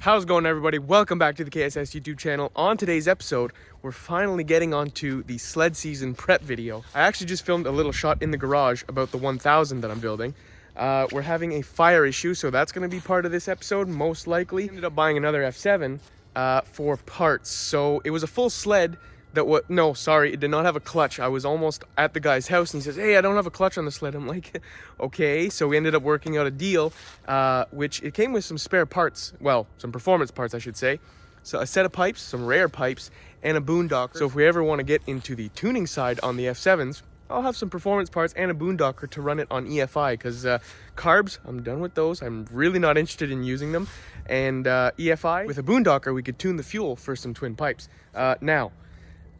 How's it going, everybody? Welcome back to the KSS YouTube channel. On today's episode, we're finally getting onto the sled season prep video. I actually just filmed a little shot in the garage about the 1000 that I'm building. We're having a fire issue, so that's going to be part of this episode, most likely. Ended up buying another F7 for parts. So it was a full sled that no, sorry, it did not have a clutch. I was almost at the guy's house and he says, hey, I don't have a clutch on the sled. I'm like, okay. So we ended up working out a deal, which it came with some spare parts. Well, some performance parts, I should say. So a set of pipes, some rare pipes, and a boondocker. So if we ever want to get into the tuning side on the F7s, I'll have some performance parts and a boondocker to run it on EFI, because carbs, I'm done with those. I'm really not interested in using them. And EFI, with a boondocker, we could tune the fuel for some twin pipes. Now,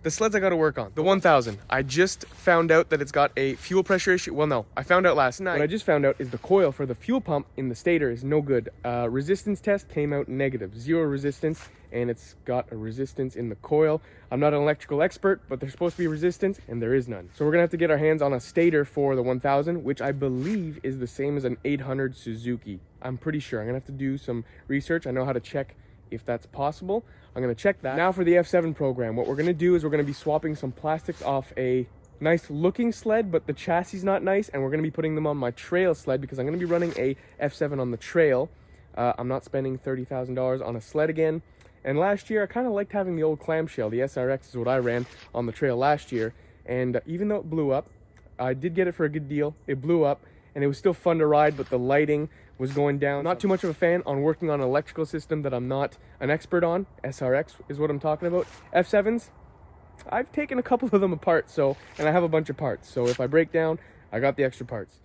the sleds I got to work on. The 1000. I just found out that it's got a fuel pressure issue. Well, no, I found out last night. What I just found out is the coil for the fuel pump in the stator is no good. Resistance test came out negative. 0 resistance, and it's got a resistance in the coil. I'm not an electrical expert, but there's supposed to be resistance, and there is none. So we're going to have to get our hands on a stator for the 1000, which I believe is the same as an 800 Suzuki. I'm pretty sure. I'm going to have to do some research. I know how to check if that's possible. I'm going to check that. Now for the F7 program, what we're going to do is we're going to be swapping some plastics off a nice looking sled, but the chassis is not nice, and we're going to be putting them on my trail sled because I'm going to be running a F7 on the trail. I'm not spending $30,000 on a sled again. And last year, I kind of liked having the old clamshell. The SRX is what I ran on the trail last year. And even though it blew up, I did get it for a good deal. It blew up, and it was still fun to ride, but the lighting was going down. Not too much of a fan on working on an electrical system that I'm not an expert on. SRX is what I'm talking about. F7s, I've taken a couple of them apart, and I have a bunch of parts. So if I break down, I got the extra parts.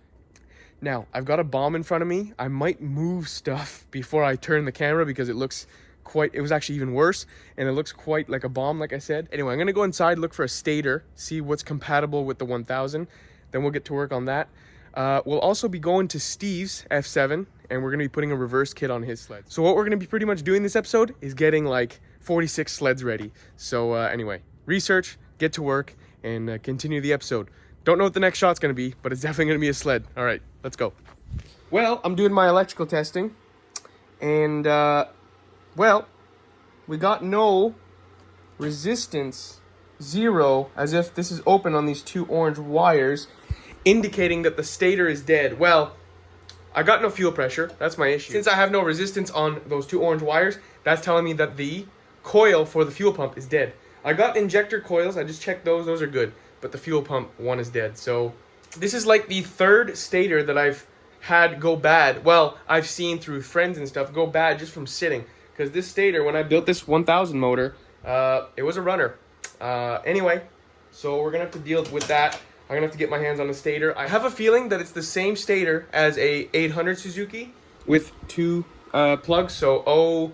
Now, I've got a bomb in front of me. I might move stuff before I turn the camera because it looks it was actually even worse, and it looks quite like a bomb, like I said. Anyway, I'm gonna go inside, look for a stator, see what's compatible with the 1000. Then we'll get to work on that. We'll also be going to Steve's F7, and we're going to be putting a reverse kit on his sled. So what we're going to be pretty much doing this episode is getting like 46 sleds ready. So anyway, research, get to work, and continue the episode. Don't know what the next shot's going to be, but it's definitely going to be a sled. All right, let's go. Well, I'm doing my electrical testing, and well, we got no resistance, 0, as if this is open on these 2 orange wires, indicating that the stator is dead. Well, I got no fuel pressure. That's my issue. Since I have no resistance on those 2 orange wires, that's telling me that the coil for the fuel pump is dead. I got injector coils. I just checked those. Those are good. But the fuel pump one is dead. So this is like the 3rd stator that I've had go bad. Well, I've seen through friends and stuff go bad just from sitting. Because this stator, when I built this 1000 motor, it was a runner. Anyway, so we're going to have to deal with that. I'm going to have to get my hands on a stator. I have a feeling that it's the same stator as a 800 Suzuki with 2 plugs, so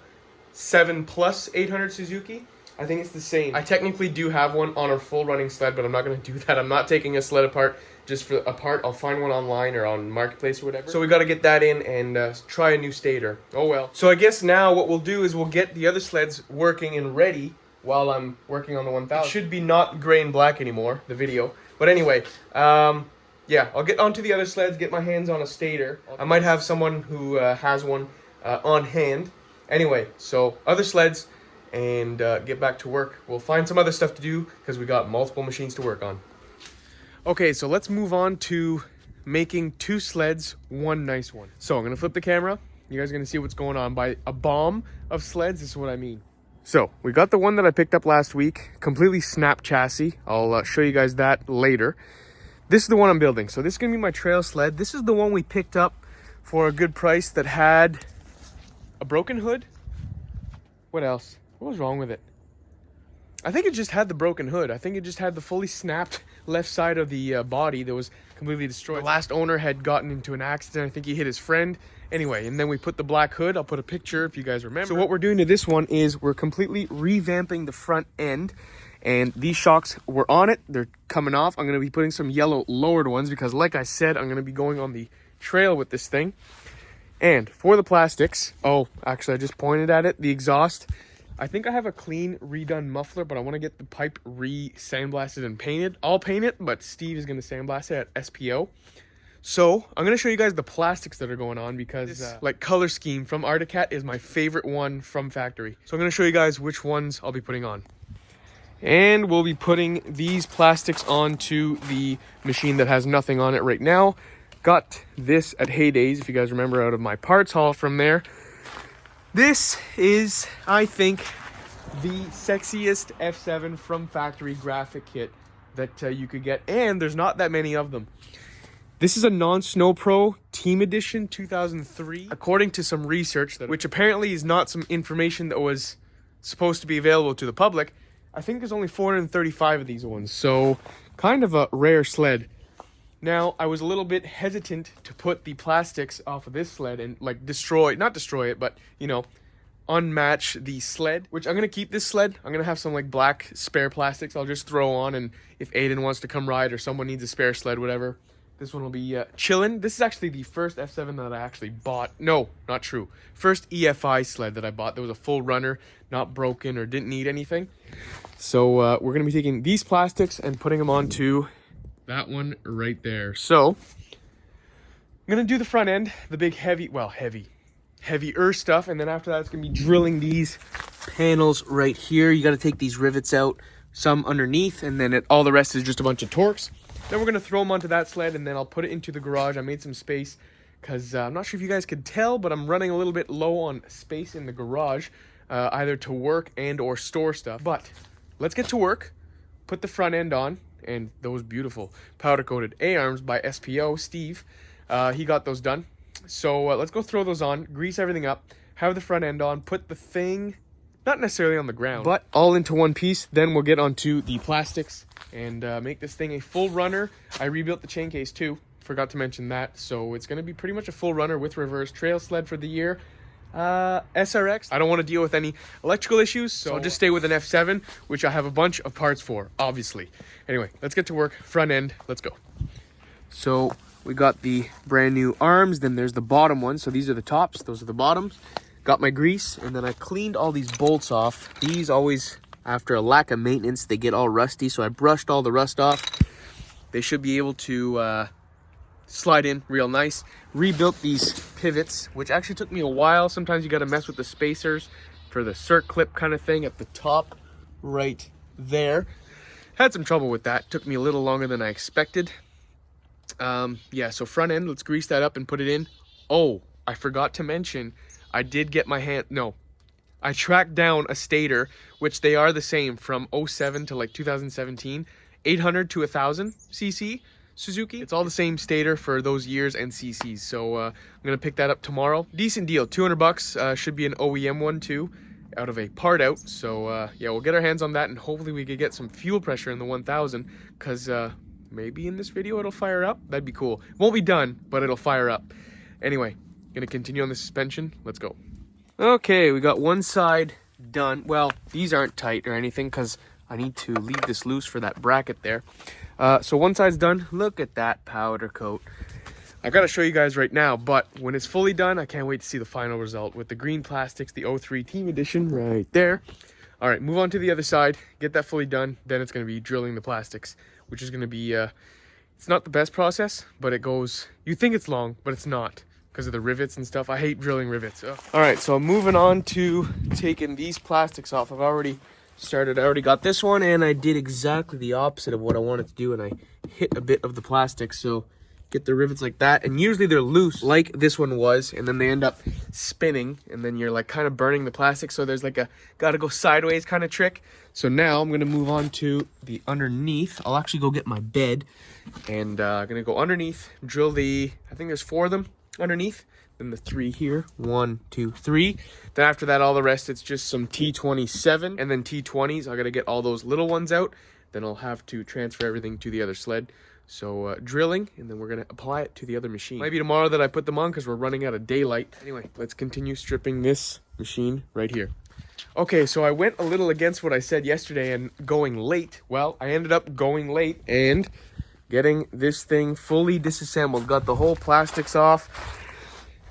07 plus 800 Suzuki. I think it's the same. I technically do have one on a full running sled, but I'm not going to do that. I'm not taking a sled apart just for a part. I'll find one online or on Marketplace or whatever. So we got to get that in and try a new stator. Oh well. So I guess now what we'll do is we'll get the other sleds working and ready while I'm working on the 1000. It should be not gray and black anymore, the video. But anyway, yeah, I'll get onto the other sleds, get my hands on a stator. I might have someone who has one on hand. Anyway, so other sleds, and get back to work. We'll find some other stuff to do because we got multiple machines to work on. Okay, so let's move on to making 2 sleds, 1 nice one. So I'm going to flip the camera. You guys are going to see what's going on. By a bomb of sleds, this is what I mean. So we got the one that I picked up last week, completely snapped chassis. I'll show you guys that later. This is the one I'm building. So this is going to be my trail sled. This is the one we picked up for a good price that had a broken hood. What else? What was wrong with it? I think it just had the broken hood. I think it just had the fully snapped left side of the body that was completely destroyed. The last owner had gotten into an accident. I think he hit his friend. Anyway, and then we put the black hood. I'll put a picture if you guys remember. So what we're doing to this one is we're completely revamping the front end. And these shocks were on it. They're coming off. I'm going to be putting some yellow lowered ones because, like I said, I'm going to be going on the trail with this thing. And for the plastics, oh, actually, I just pointed at it. The exhaust, I think I have a clean redone muffler, but I want to get the pipe re-sandblasted and painted. I'll paint it, but Steve is going to sandblast it at SPO. So I'm gonna show you guys the plastics that are going on because like color scheme from Articat is my favorite one from factory. So I'm gonna show you guys which ones I'll be putting on. And we'll be putting these plastics onto the machine that has nothing on it right now. Got this at Heydays, if you guys remember, out of my parts haul from there. This is, I think, the sexiest F7 from factory graphic kit that you could get, and there's not that many of them. This is a non-Snow Pro Team Edition 2003, according to some research, which apparently is not some information that was supposed to be available to the public. I think there's only 435 of these ones, so kind of a rare sled. Now, I was a little bit hesitant to put the plastics off of this sled and like not destroy it, but you know, unmatch the sled, which I'm going to keep this sled. I'm going to have some like black spare plastics I'll just throw on, and if Aiden wants to come ride or someone needs a spare sled, whatever, this one will be chilling. This is actually the first F7 that I actually bought. No, not true. First EFI sled that I bought. That was a full runner, not broken or didn't need anything. So we're going to be taking these plastics and putting them onto that one right there. So I'm going to do the front end, the big heavier stuff, and then after that it's going to be drilling these panels right here. You got to take these rivets out, some underneath, and then all the rest is just a bunch of Torx. Then we're going to throw them onto that sled, and then I'll put it into the garage. I made some space because I'm not sure if you guys could tell, but I'm running a little bit low on space in the garage, either to work and or store stuff. But let's get to work, put the front end on, and those beautiful powder-coated A-arms by SPO, Steve. He got those done. So let's go throw those on, grease everything up, have the front end on, put the thing, not necessarily on the ground, but all into one piece. Then we'll get onto the plastics and make this thing a full runner. I rebuilt the chain case too, forgot to mention that. So it's going to be pretty much a full runner with reverse trail sled for the year. SRX. I don't want to deal with any electrical issues, so I'll just stay with an F7, which I have a bunch of parts for, obviously. Anyway, let's get to work. Front end, let's go. So we got the brand new arms, then there's the bottom one. So these are the tops, those are the bottoms. Got my grease, and then I cleaned all these bolts off. These always, after a lack of maintenance, they get all rusty, so I brushed all the rust off. They should be able to slide in real nice. Rebuilt these pivots, which actually took me a while. Sometimes you got to mess with the spacers for the circ clip kind of thing at the top right there. Had some trouble with that. Took me a little longer than I expected. Yeah, so front end, let's grease that up and put it in. Oh, I forgot to mention, I did get I tracked down a stator, which they are the same from 07 to like 2017, 800 to 1000 cc Suzuki. It's all the same stator for those years and cc's. So I'm gonna pick that up tomorrow. Decent deal, 200 bucks. Should be an OEM one too, out of a part out. So yeah, we'll get our hands on that, and hopefully we could get some fuel pressure in the 1000, because maybe in this video it'll fire up. That'd be cool. Won't be done, but it'll fire up. Anyway, gonna continue on the suspension. Let's go. Okay, we got one side done. Well, these aren't tight or anything because I need to leave this loose for that bracket there. So one side's done. Look at that powder coat. I gotta show you guys right now, but when it's fully done, I can't wait to see the final result with the green plastics, the 03 Team Edition right there. All right, move on to the other side, get that fully done. Then it's gonna be drilling the plastics, which is gonna be, it's not the best process, but it goes, you think it's long, but it's not, because of the rivets and stuff. I hate drilling rivets. Ugh. All right, so I'm moving on to taking these plastics off. I've already started. I already got this one, and I did exactly the opposite of what I wanted to do, and I hit a bit of the plastic. So get the rivets like that, and usually they're loose like this one was, and then they end up spinning, and then you're like kind of burning the plastic. So there's like a gotta go sideways kind of trick. So now I'm gonna move on to the underneath. I'll actually go get my bed, and I'm gonna go underneath, drill the, I think there's 4 of them underneath, then the 3 here, 1 2 3. Then after that, all the rest, it's just some T27 and then T20s. I gotta get all those little ones out, then I'll have to transfer everything to the other sled. So drilling, and then we're gonna apply it to the other machine. Might be tomorrow that I put them on because we're running out of daylight. Anyway, let's continue stripping this machine right here. Okay, so I went a little against what I said yesterday and going late. Well, I ended up going late and getting this thing fully disassembled. Got the whole plastics off.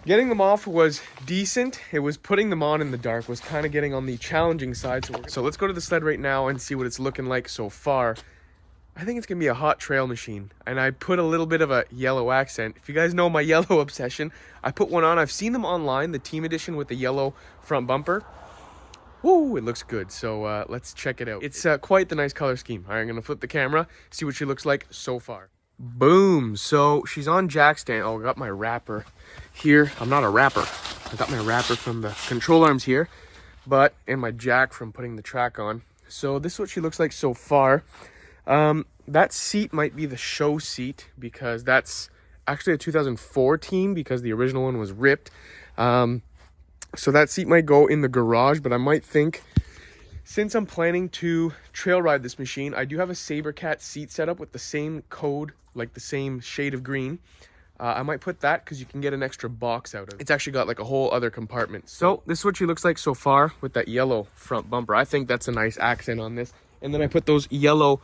Getting them off was decent. It was putting them on in the dark was kind of getting on the challenging side. So let's go to the sled right now and see what it's looking like so far. I think it's gonna be a hot trail machine, and I put a little bit of a yellow accent. If you guys know my yellow obsession, I put one on. I've seen them online, the team edition with the yellow front bumper. Woo, it looks good. So let's check it out. It's quite the nice color scheme. All right, I'm gonna flip the camera, see what she looks like so far. Boom. So she's on jack stand. Oh, I got my wrapper here. I'm not a rapper. I got my wrapper from the control arms here, but and my jack from putting the track on. So this is what she looks like so far. That seat might be the show seat because that's actually a 2004 team because the original one was ripped. So that seat might go in the garage, but I might think, since I'm planning to trail ride this machine, I do have a Sabercat seat set up with the same code, like the same shade of green. I might put that because you can get an extra box out of it. It's actually got like a whole other compartment. So this is what she looks like so far with that yellow front bumper. I think that's a nice accent on this. And then I put those yellow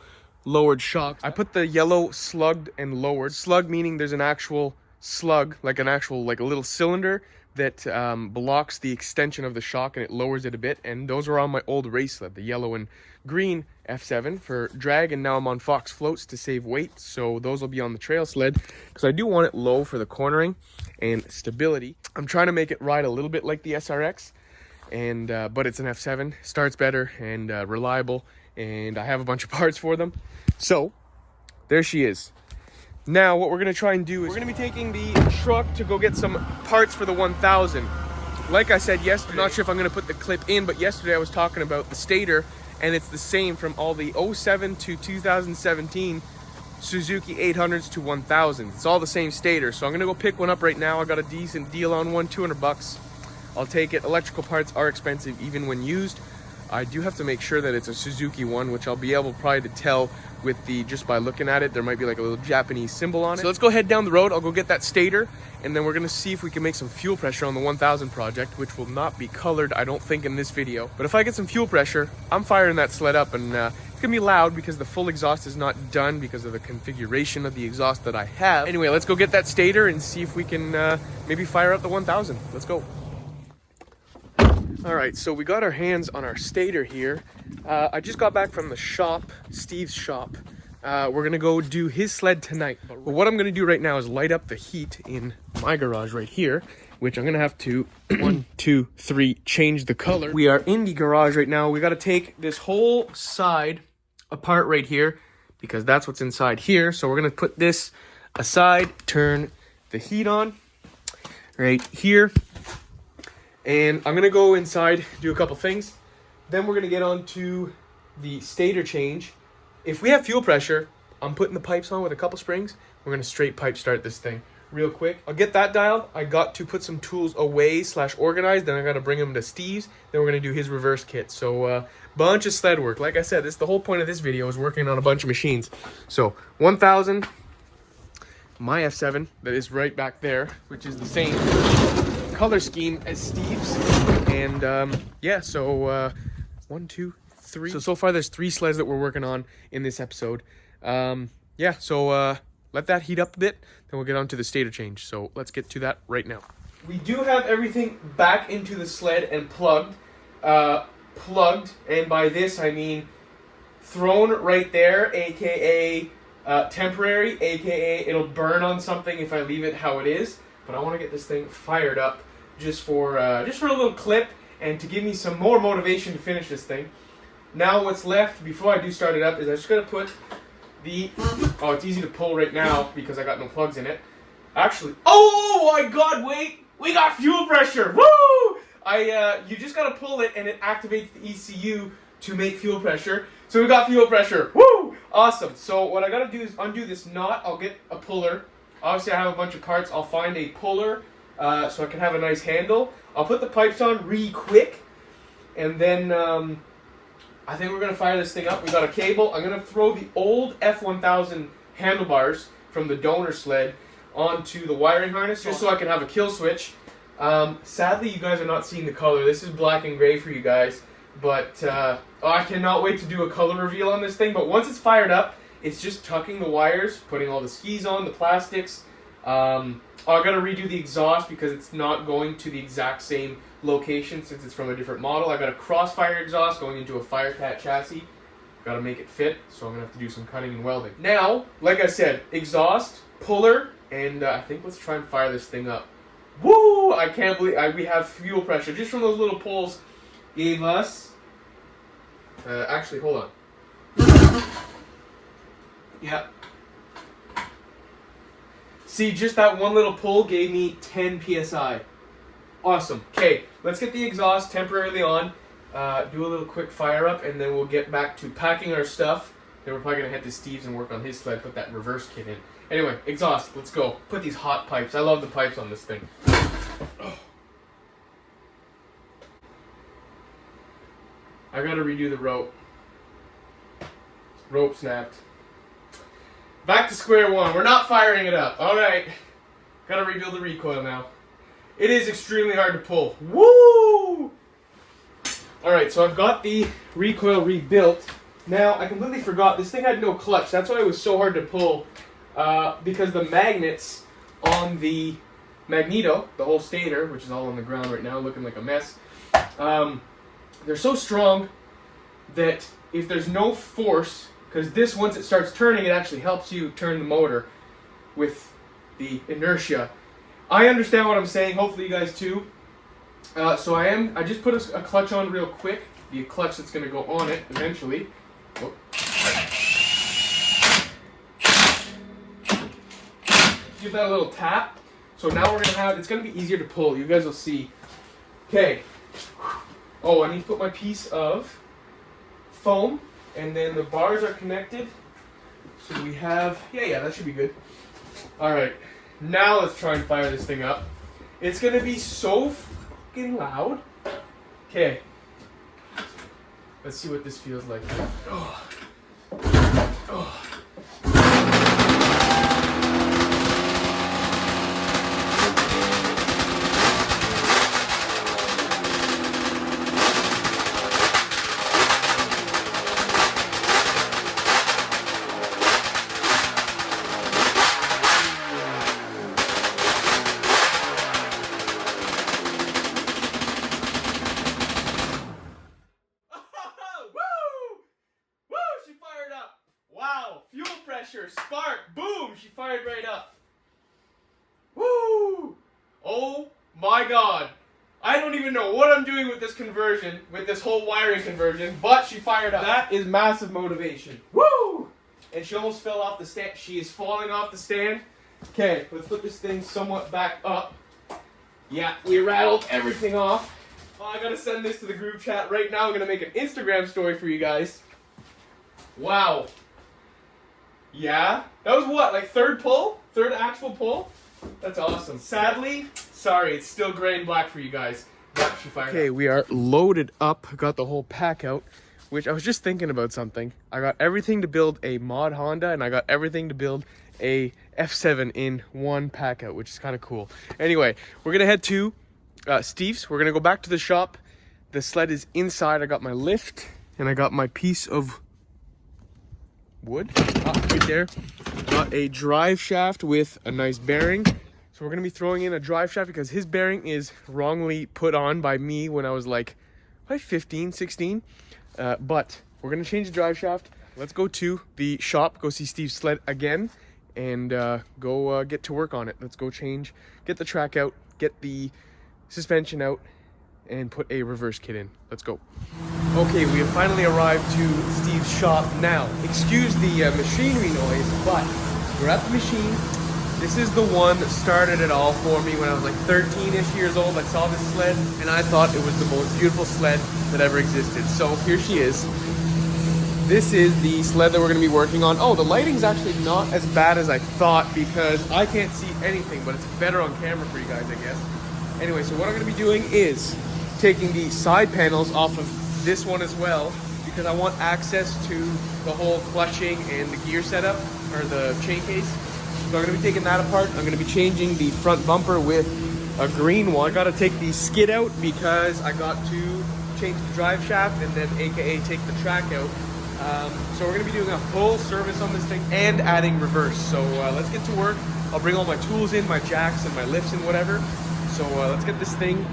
lowered shocks. I put the yellow slugged and lowered. Slug meaning there's an actual slug, like a little cylinder that blocks the extension of the shock and it lowers it a bit. And those are on my old race sled, the yellow and green F7 for drag, and now I'm on Fox floats to save weight, so those will be on the trail sled because I do want it low for the cornering and stability. I'm trying to make it ride a little bit like the SRX, and but it's an F7, starts better and reliable, and I have a bunch of parts for them. So there she is. Now what we're going to try and do is we're going to be taking the truck to go get some parts for the 1000. Like I said yesterday, I'm not sure if I'm going to put the clip in, but yesterday I was talking about the stator, and it's the same from all the 07 to 2017 Suzuki 800s to 1000s. It's all the same stator, so I'm going to go pick one up right now. I got a decent deal on one, 200 bucks. I'll take it. Electrical parts are expensive even when used. I do have to make sure that it's a Suzuki one, which I'll be able probably to tell with just by looking at it. There might be like a little Japanese symbol on it. So let's go head down the road. I'll go get that stator, and then we're gonna see if we can make some fuel pressure on the 1000 project, which will not be colored, I don't think, in this video. But if I get some fuel pressure, I'm firing that sled up, and it's gonna be loud because the full exhaust is not done because of the configuration of the exhaust that I have. Anyway, let's go get that stator and see if we can maybe fire up the 1000. Let's go. All right, so we got our hands on our stator here. I just got back from the shop, Steve's shop. We're gonna go do his sled tonight. But what I'm gonna do right now is light up the heat in my garage right here, which I'm gonna have to, 1, 2, 3, change the color. We are in the garage right now. We gotta take this whole side apart right here because that's what's inside here. So we're gonna put this aside, turn the heat on right here. And I'm gonna go inside, do a couple things. Then we're gonna get on to the stator change. If we have fuel pressure, I'm putting the pipes on with a couple springs. We're gonna straight pipe start this thing real quick. I'll get that dialed. I got to put some tools away / organized. Then I gotta bring them to Steve's. Then we're gonna do his reverse kit. So bunch of sled work. Like I said, this the whole point of this video is working on a bunch of machines. So 1000, my F7 that is right back there, which is the same color scheme as Steve's, and yeah, so 1, 2, 3. So far there's 3 sleds that we're working on in this episode. Yeah, so let that heat up a bit, then we'll get on to the stator change. So let's get to that right now. We do have everything back into the sled and plugged, and by this I mean thrown right there, aka temporary, aka it'll burn on something if I leave it how it is. But I want to get this thing fired up just for a little clip and to give me some more motivation to finish this thing. Now what's left before I do start it up is I just got to put the... Oh, it's easy to pull right now because I got no plugs in it. Actually... Oh my god, wait! We got fuel pressure! Woo! You just got to pull it and it activates the ECU to make fuel pressure. So we got fuel pressure. Woo! Awesome. So what I got to do is undo this knot. I'll get a puller. Obviously, I have a bunch of parts. I'll find a puller so I can have a nice handle. I'll put the pipes on really quick, and then I think we're going to fire this thing up. We got a cable. I'm going to throw the old F1000 handlebars from the donor sled onto the wiring harness just so I can have a kill switch. Sadly, you guys are not seeing the color. This is black and gray for you guys, but I cannot wait to do a color reveal on this thing. But once it's fired up, it's just tucking the wires, putting all the skis on, the plastics. I gotta redo the exhaust because it's not going to the exact same location since it's from a different model. I got a Crossfire exhaust going into a Firecat chassis. Gotta make it fit, so I'm gonna have to do some cutting and welding. Now, like I said, exhaust, puller, and I think let's try and fire this thing up. Woo! I can't believe we have fuel pressure just from those little pulls. Gave us. Actually, hold on. Yeah. See, just that one little pull gave me 10 psi. Awesome. Okay, let's get the exhaust temporarily on. Do a little quick fire up, and then we'll get back to packing our stuff. Then we're probably gonna head to Steve's and work on his sled, put that reverse kit in. Anyway, exhaust, let's go. Put these hot pipes. I love the pipes on this thing. Oh. I gotta redo the rope. Rope snapped. Back to square one. We're not firing it up. Alright. Gotta rebuild the recoil now. It is extremely hard to pull. Woo! Alright, so I've got the recoil rebuilt. Now, I completely forgot, this thing had no clutch. That's why it was so hard to pull. Because the magnets on the magneto, the whole stator, which is all on the ground right now, looking like a mess, they're so strong that if there's no force, because this, once it starts turning, it actually helps you turn the motor with the inertia. I understand what I'm saying, hopefully you guys too. So I just put a clutch on real quick, the clutch that's going to go on it eventually. Oh. Give that a little tap. So now we're going to have, it's going to be easier to pull, you guys will see. Okay. Oh, I need to put my piece of foam, and then the bars are connected. So we have, yeah, that should be good. Alright, now let's try and fire this thing up. It's going to be so fucking loud. Okay. Let's see what this feels like. Oh. Oh. Spark, boom, she fired right up. Woo! Oh my god. I don't even know what I'm doing with this conversion, with this whole wiring conversion, but she fired up. That is massive motivation. Woo! And she almost fell off the stand. She is falling off the stand. Okay, let's put this thing somewhat back up. Yeah, we rattled everything off. Oh, I gotta send this to the group chat right now. I'm gonna make an Instagram story for you guys. Wow. Yeah, that was what, like third pull? Third actual pull? That's awesome. Sadly, sorry, it's still gray and black for you guys. But she fired up. We are loaded up. Got the whole pack out, which I was just thinking about something. I got everything to build a mod Honda, and I got everything to build a F7 in one pack out, which is kind of cool. Anyway, we're going to head to Steve's. We're going to go back to the shop. The sled is inside. I got my lift, and I got my piece of wood right there. Got a drive shaft with a nice bearing. So we're going to be throwing in a drive shaft because his bearing is wrongly put on by me when I was like 15, 16. But we're going to change the drive shaft. Let's go to the shop, go see Steve's sled again, and go get to work on it. Let's go get the track out, get the suspension out, and put a reverse kit in. Let's go. Okay, we have finally arrived to Steve's shop now. Excuse the machinery noise, but we're at the machine. This is the one that started it all for me when I was like 13-ish years old. I saw this sled and I thought it was the most beautiful sled that ever existed. So here she is. This is the sled that we're going to be working on. Oh, the lighting's actually not as bad as I thought because I can't see anything, but it's better on camera for you guys, I guess. Anyway, so what I'm going to be doing is taking the side panels off of this one as well because I want access to the whole clutching and the gear setup, or the chain case. So I'm going to be taking that apart. I'm going to be changing the front bumper with a green one. I got to take the skid out because I got to change the drive shaft and then aka take the track out. So we're going to be doing a full service on this thing and adding reverse. So let's get to work. I'll bring all my tools in, my jacks and my lifts and whatever. So let's get this thing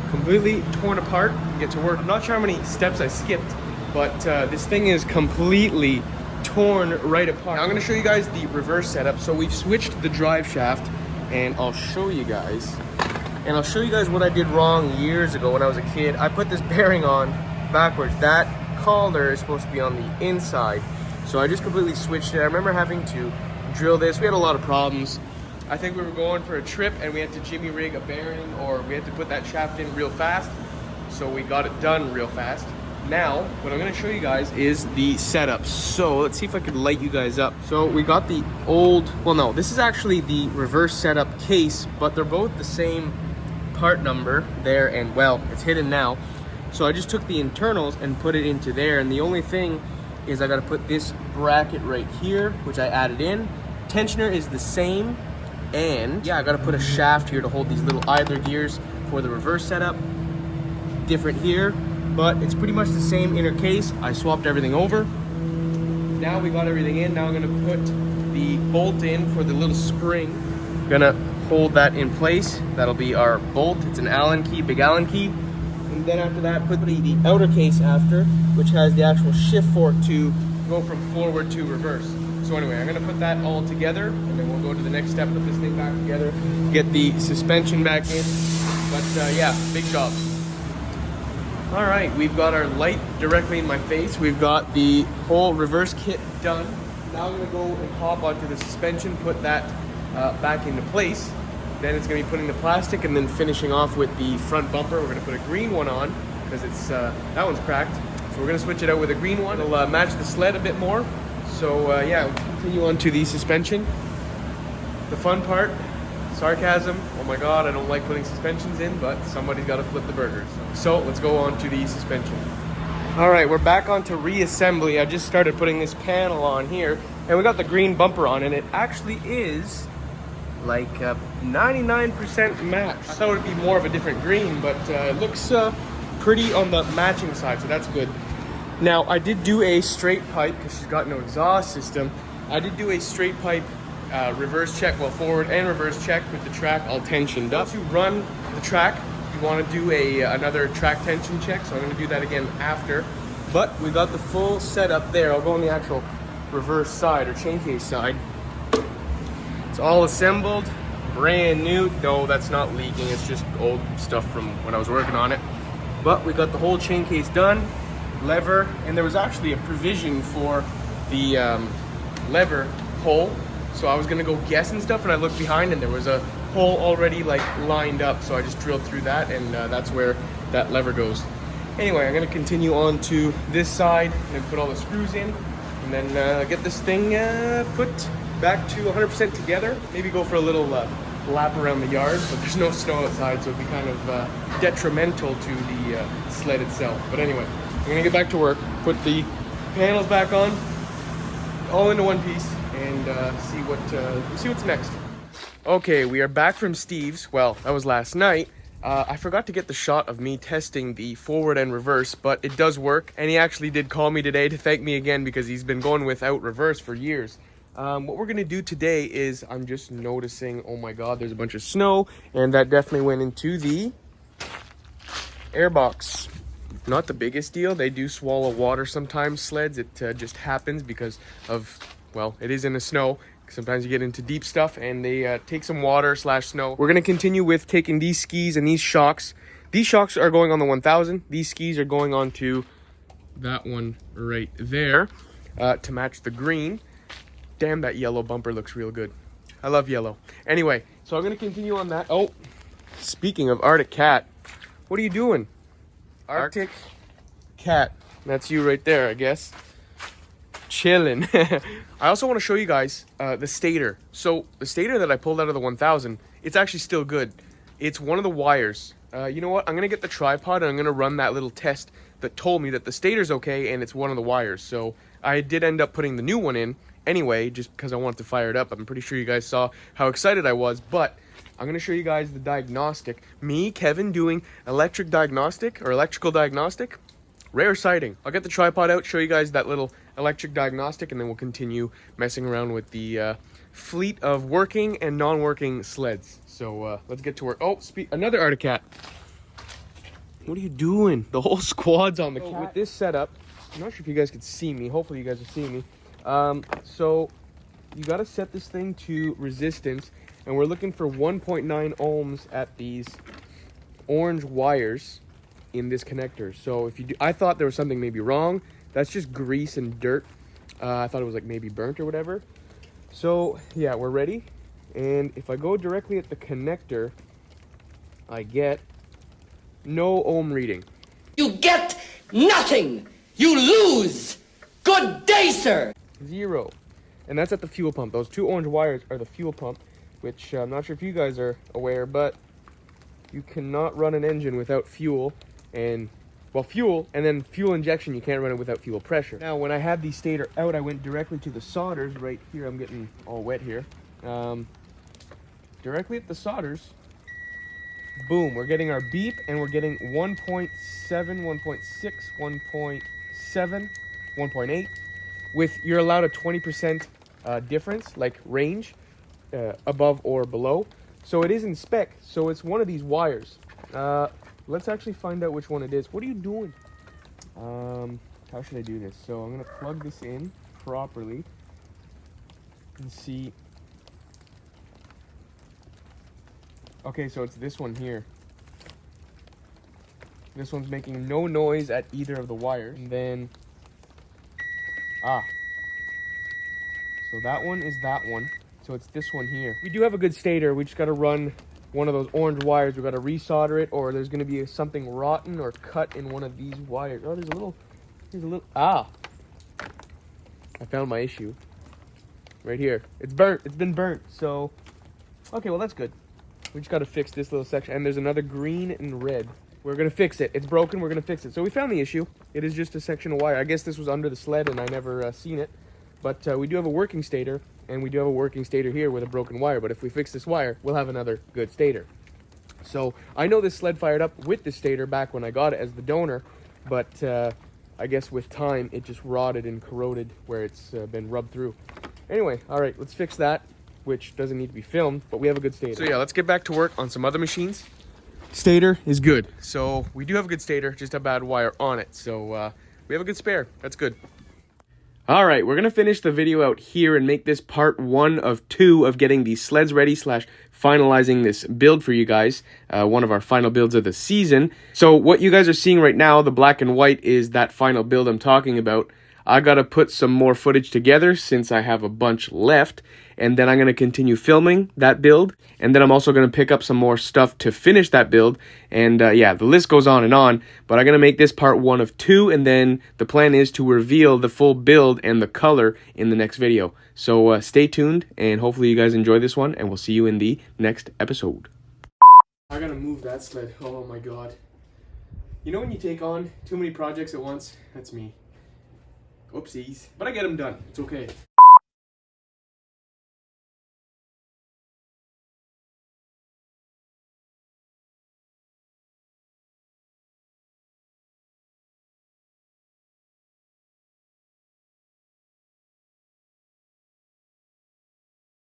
completely torn apart and get to work. I'm not sure how many steps I skipped but this thing is completely torn right apart. Now I'm going to show you guys the reverse setup. So we've switched the drive shaft, and I'll show you guys. And I'll show you guys what I did wrong years ago when I was a kid. I put this bearing on backwards. That collar is supposed to be on the inside. So I just completely switched it. I remember having to drill this. We had a lot of problems. I think we were going for a trip and we had to jimmy rig a bearing, or we had to put that shaft in real fast. So we got it done real fast. Now, what I'm gonna show you guys is the setup. So let's see if I can light you guys up. So we got the old, well no, this is actually the reverse setup case, but they're both the same part number there, and well, it's hidden now. So I just took the internals and put it into there, and the only thing is I gotta put this bracket right here, which I added in. Tensioner is the same, and yeah, I gotta put a shaft here to hold these little idler gears for the reverse setup. Different here, but it's pretty much the same inner case. I swapped everything over. Now we got everything in. Now I'm gonna put the bolt in for the little spring. Gonna hold that in place. That'll be our bolt. It's an Allen key, big Allen key. And then after that, put the outer case after, which has the actual shift fork to go from forward to reverse. So anyway, I'm gonna put that all together, and then we'll go to the next step, put this thing back together, get the suspension back in. But yeah, big job. All right, we've got our light directly in my face. We've got the whole reverse kit done. Now I'm gonna go and hop onto the suspension, put that back into place. Then it's gonna be putting the plastic and then finishing off with the front bumper. We're gonna put a green one on because it's that one's cracked. So we're gonna switch it out with a green one. It'll match the sled a bit more. So yeah, we'll continue on to the suspension. The fun part, sarcasm. Oh my God, I don't like putting suspensions in, but somebody's gotta flip the burgers. So let's go on to the suspension. All right, we're back onto reassembly. I just started putting this panel on here, and we got the green bumper on, and it actually is like 99% match. I thought it would be more of a different green, but it looks pretty on the matching side, so that's good. Now, I did do a straight pipe because she's got no exhaust system. I did do a straight pipe reverse check, well, forward and reverse check with the track all tensioned up. To run the track, you want to do another track tension check, so I'm going to do that again after. But we got the full setup there. I'll go on the actual reverse side or chain case side. It's all assembled, brand new. No, that's not leaking. It's just old stuff from when I was working on it. But we got the whole chain case done, lever, and there was actually a provision for the lever hole. So I was gonna go guess and stuff, and I looked behind and there was a hole already like lined up. So I just drilled through that, and that's where that lever goes. Anyway, I'm gonna continue on to this side and then put all the screws in, and then get this thing put back to 100% together. Maybe go for a little lap around the yard, but there's no snow outside, so it'd be kind of detrimental to the sled itself. But anyway, I'm gonna get back to work, put the panels back on, all into one piece, and see what's next. Okay, we are back from Steve's. Well, that was last night. I forgot to get the shot of me testing the forward and reverse, but it does work. And he actually did call me today to thank me again because he's been going without reverse for years. What we're gonna do today is, I'm just noticing, oh my God, there's a bunch of snow, and that definitely went into the airbox. Not the biggest deal. They do swallow water sometimes, sleds. It just happens because of, well, it is in the snow. Sometimes you get into deep stuff and they take some water / snow. We're gonna continue with taking these skis and these shocks. These shocks are going on the 1000. These skis are going on to that one right there to match the green. Damn, that yellow bumper looks real good. I love yellow. Anyway, so I'm gonna continue on that. Oh, speaking of Arctic Cat, what are you doing? Arctic Cat, that's you right there, I guess. Chilling. I also want to show you guys the stator. So the stator that I pulled out of the 1000, it's actually still good. It's one of the wires. You know what? I'm gonna get the tripod and I'm gonna run that little test that told me that the stator's okay and it's one of the wires. So I did end up putting the new one in anyway, just because I wanted to fire it up. I'm pretty sure you guys saw how excited I was, but I'm gonna show you guys the diagnostic. Me, Kevin, doing electrical diagnostic. Rare sighting. I'll get the tripod out, show you guys that little electric diagnostic, and then we'll continue messing around with the fleet of working and non-working sleds. So let's get to work. Oh, another Arctic Cat. What are you doing? The whole squad's on the cat. With this setup, I'm not sure if you guys could see me. Hopefully you guys are seeing me. So you got to set this thing to resistance, and we're looking for 1.9 ohms at these orange wires in this connector. So if you do, I thought there was something maybe wrong. That's just grease and dirt. I thought it was like maybe burnt or whatever. So yeah, we're ready. And if I go directly at the connector, I get no ohm reading. You get nothing. You lose. Good day, sir. 0. And that's at the fuel pump. Those 2 orange wires are the fuel pump, which I'm not sure if you guys are aware, but you cannot run an engine without fuel. And, well, fuel, and then fuel injection, you can't run it without fuel pressure. Now, when I had the stator out, I went directly to the solders right here. I'm getting all wet here. Directly at the solders. Boom, we're getting our beep, and we're getting 1.7, 1.6, 1.7, 1.8. With, you're allowed a 20% difference, like range, above or below. So it is in spec, so it's one of these wires. Let's actually find out which one it is. What are you doing? How should I do this? So I'm gonna plug this in properly and see. Okay, so it's this one here. This one's making no noise at either of the wires. And then, so that one is that one. So it's this one here. We do have a good stator. We just got to run one of those orange wires. We got to resolder it, or there's going to be something rotten or cut in one of these wires. Oh, there's a little, I found my issue. Right here. It's burnt. It's been burnt. So, okay, well, that's good. We just got to fix this little section. And there's another green and red. We're going to fix it. It's broken. We're going to fix it. So we found the issue. It is just a section of wire. I guess this was under the sled and I never seen it. But we do have a working stator. And we do have a working stator here with a broken wire. But if we fix this wire, we'll have another good stator. So I know this sled fired up with the stator back when I got it as the donor. But I guess with time, it just rotted and corroded where it's been rubbed through. Anyway, all right, let's fix that, which doesn't need to be filmed, but we have a good stator. So yeah, let's get back to work on some other machines. Stator is good. So we do have a good stator, just a bad wire on it. So we have a good spare. That's good. All right, we're going to finish the video out here and make this part 1 of 2 of getting the sleds ready / finalizing this build for you guys. One of our final builds of the season. So what you guys are seeing right now, the black and white, is that final build I'm talking about. I got to put some more footage together since I have a bunch left. And then I'm going to continue filming that build. And then I'm also going to pick up some more stuff to finish that build. And yeah, the list goes on and on. But I'm going to make this part 1 of 2. And then the plan is to reveal the full build and the color in the next video. So stay tuned. And hopefully you guys enjoy this one. And we'll see you in the next episode. I got to move that sled. Oh my god. You know when you take on too many projects at once? That's me. Oopsies. But I get them done. It's okay.